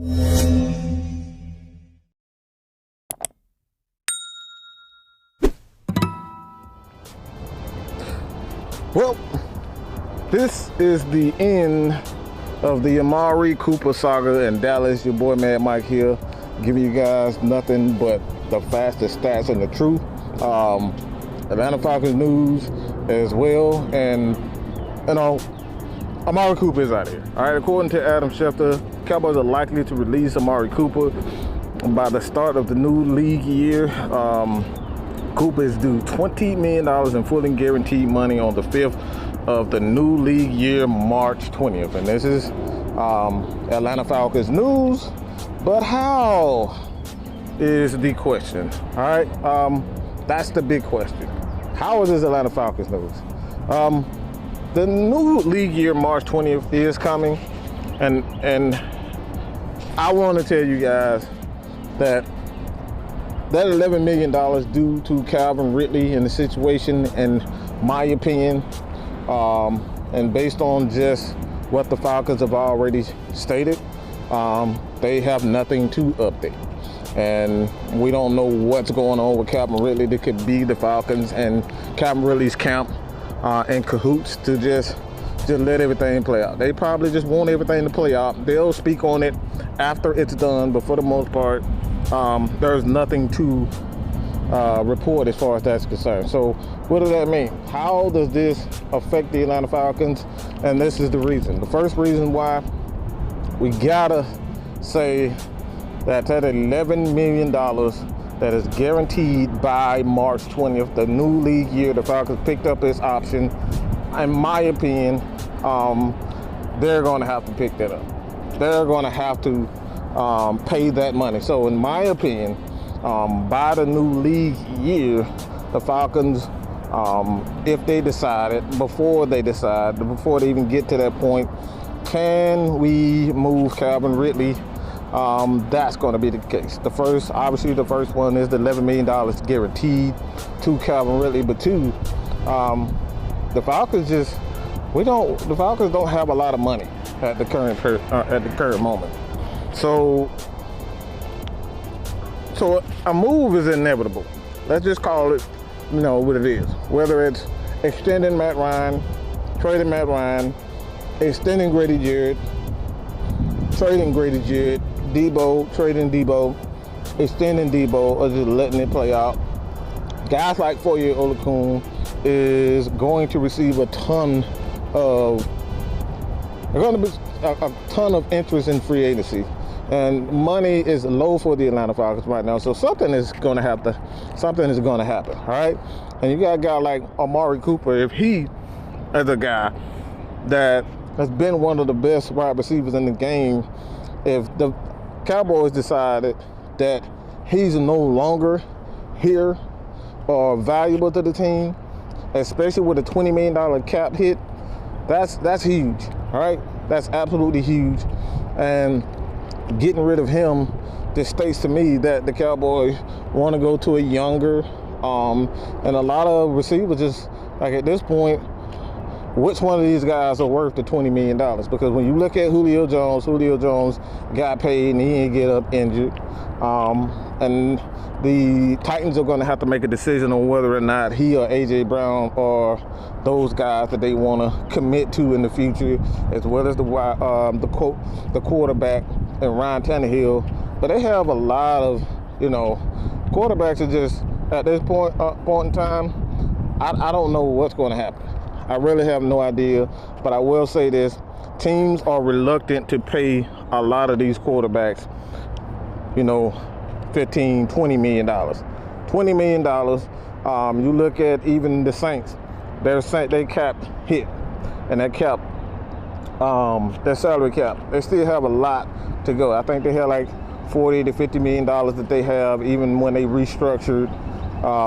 Well, this is the end of the Amari Cooper saga in Dallas. Your boy Mad Mike here, giving you guys nothing but the fastest stats and the truth. Atlanta Falcons news as well, and you know, Amari Cooper is out here. All right, according to Adam Schefter, Cowboys are likely to release Amari Cooper by the start of the new league year. Cooper is due $20 million in fully guaranteed money on the 5th of the new league year, March 20th. And this is Atlanta Falcons news. But how is the question? All right, that's the big question. How is this Atlanta Falcons news? The new league year, March 20th, is coming. And I want to tell you guys that $11 million due to Calvin Ridley in the situation, in my opinion, and based on just what the Falcons have already stated, they have nothing to update. And we don't know what's going on with Calvin Ridley. There could be the Falcons and Calvin Ridley's camp in cahoots to just let everything play out. They probably just want everything to play out. They'll speak on it after it's done, but for the most part, there's nothing to report as far as that's concerned. So what does that mean? How does this affect the Atlanta Falcons? And this is the reason. The first reason why we gotta say that $11 million that is guaranteed by March 20th, the new league year, the Falcons picked up this option. In my opinion, they're going to have to pick that up. They're going to have to pay that money. So in my opinion, by the new league year, the Falcons, if they decided, before they even get to that point, can we move Calvin Ridley? That's going to be the case. Obviously the first one is the $11 million guaranteed to Calvin Ridley, but two, the Falcons don't have a lot of money at the current moment. So a move is inevitable. Let's just call it, what it is. Whether it's extending Matt Ryan, trading Matt Ryan, extending Grady Jarrett, trading Grady Jarrett, Debo, trading Debo, extending Debo, or just letting it play out. Guys like Foye Oluokun is going to receive a ton of interest in free agency, and money is low for the Atlanta Falcons right now. So something is going to happen. All right, and you got a guy like Amari Cooper. If he is a guy that has been one of the best wide receivers in the game, if the Cowboys decided that he's no longer here or valuable to the team, especially with a $20 million cap hit, that's huge. All right, that's absolutely huge. And getting rid of him just states to me that the Cowboys want to go to a younger, and a lot of receivers just, like, at this point, which one of these guys are worth the $20 million? Because when you look at Julio Jones got paid and he didn't get up injured. And the Titans are going to have to make a decision on whether or not he or A.J. Brown are those guys that they want to commit to in the future, as well as the quarterback and Ryan Tannehill. But they have a lot of, quarterbacks are just, at this point in time, I don't know what's going to happen. I really have no idea, but I will say this. Teams are reluctant to pay a lot of these quarterbacks, $15, $20 million. $20 million. You look at even the Saints, they cap hit, and that cap, their salary cap, they still have a lot to go. I think they have like $40 to $50 million that they have, even when they restructured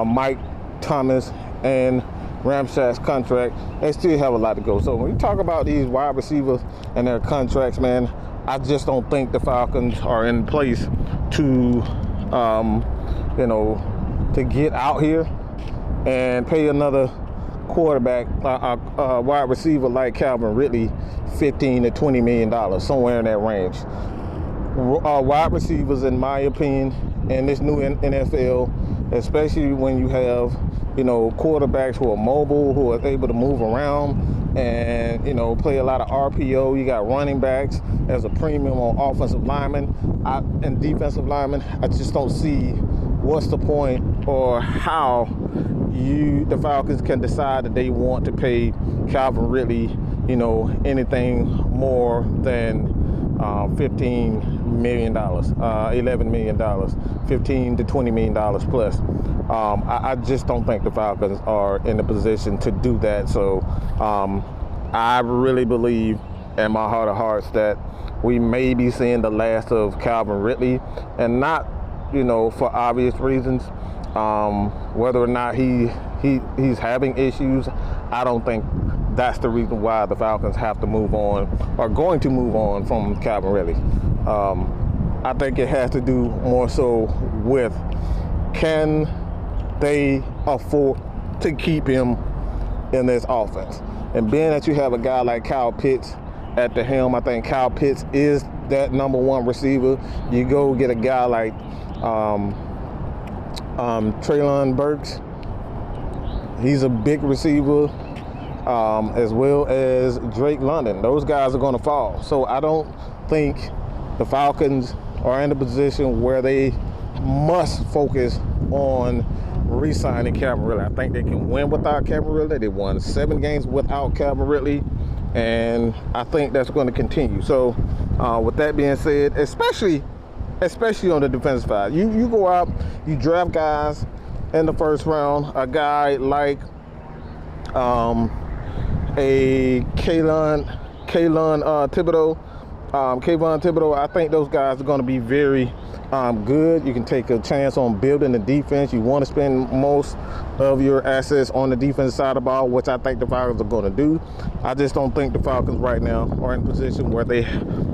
Mike Thomas and Ramchak's contract. They still have a lot to go. So when you talk about these wide receivers and their contracts, man, I just don't think the Falcons are in place to, to get out here and pay another quarterback, wide receiver like Calvin Ridley, $15 to $20 million, somewhere in that range. wide receivers, in my opinion, in this new NFL, especially when you have, you know, quarterbacks who are mobile, who are able to move around and, you know, play a lot of RPO. You got running backs as a premium on offensive linemen and defensive linemen. I just don't see what's the point or how the Falcons can decide that they want to pay Calvin Ridley, you know, anything more than $15 million, $11 million, $15 to $20 million plus. I just don't think the Falcons are in a position to do that. So I really believe in my heart of hearts that we may be seeing the last of Calvin Ridley, and not, you know, for obvious reasons. Whether or not he's having issues, I don't think that's the reason why the Falcons have to move on, or going to move on from Calvin Ridley. I think it has to do more so with, can they afford to keep him in this offense? And being that you have a guy like Kyle Pitts at the helm, I think Kyle Pitts is that number one receiver. You go get a guy like Treylon Burks. He's a big receiver, as well as Drake London. Those guys are going to fall. So I don't think the Falcons are in a position where they must focus on re-signing Calvin Ridley. I think they can win without Calvin Ridley. They won 7 games without Calvin Ridley, and I think that's going to continue. So with that being said, especially on the defensive side, you go out, you draft guys in the first round, a guy like Kayvon Thibodeau. I think those guys are going to be very good. You can take a chance on building the defense. You want to spend most of your assets on the defensive side of the ball, which I think the Falcons are going to do. I just don't think the Falcons right now are in a position where they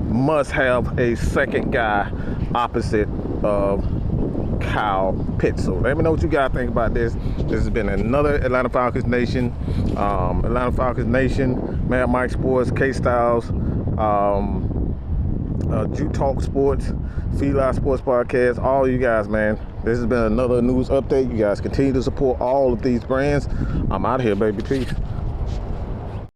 must have a second guy opposite of Kyle Pitts. So let me know what you guys think about this. This has been another Atlanta Falcons Nation. Atlanta Falcons Nation, Mad Mike Sports, K-Styles, Jew Talk Sports, Feline Sports Podcast, all you guys, man. This has been another news update. You guys continue to support all of these brands. I'm out of here, baby. Peace.